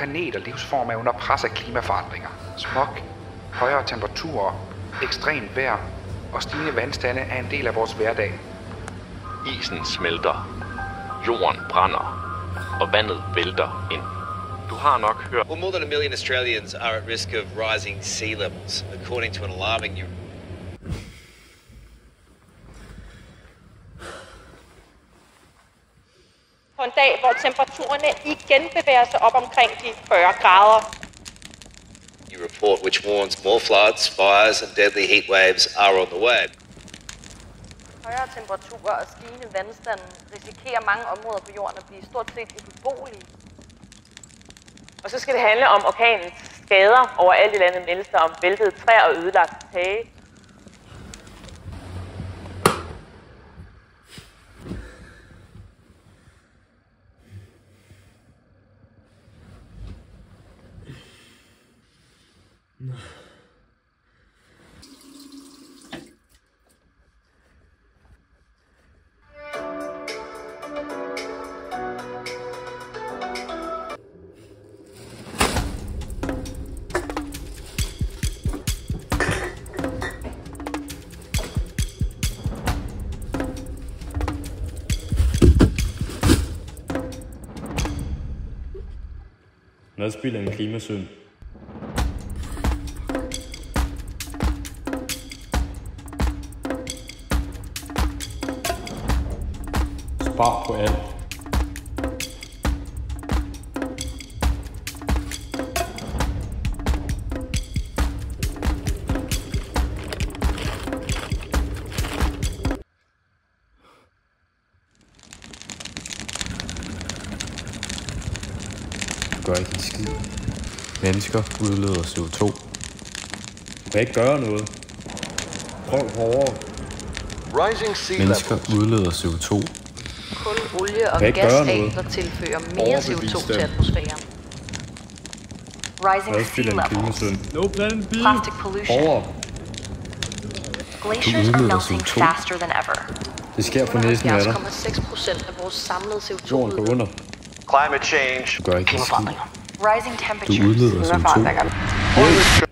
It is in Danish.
planet og livsform er under pres af klimaforandringer. Smog, højere temperaturer, ekstremt vejr og stigende vandstande er en del af vores hverdag. Isen smelter, jorden brænder, og vandet vælter ind. Du har nok hørt. Well, more than 1 million Australians are at risk of rising sea levels, according to an alarming new. På en dag, hvor temperaturerne igen bevæger sig op omkring de 40 grader. New report which warns more floods, fires and deadly heat waves are on the way. Højere temperaturer og stigende vandstanden risikerer mange områder på jorden at blive stort set ubeboelige. Og så skal det handle om orkanens skader overalt i landet, meldelser om væltede træer og ødelagte tage. Madspild er en klimasynd. Spar på alt. Gør ikke en skid. Mennesker udleder CO2. Du kan ikke gøre noget. Prøv hårdere. Mennesker udleder CO2. Kul, olie og kan ikke gøre noget. gasægter tilfører mere CO2 til atmosfæren. Rising Madspild sea er en levels, klimasynd. No plan B. plastic pollution. Hårdere. Glaciers are melting faster than ever. Det sker for næsten af dig. 70,6% af vores samlede CO2 Jorden går under. Climate change. Du gør ikke en skid. Rising Du temperatures. udleder CO2.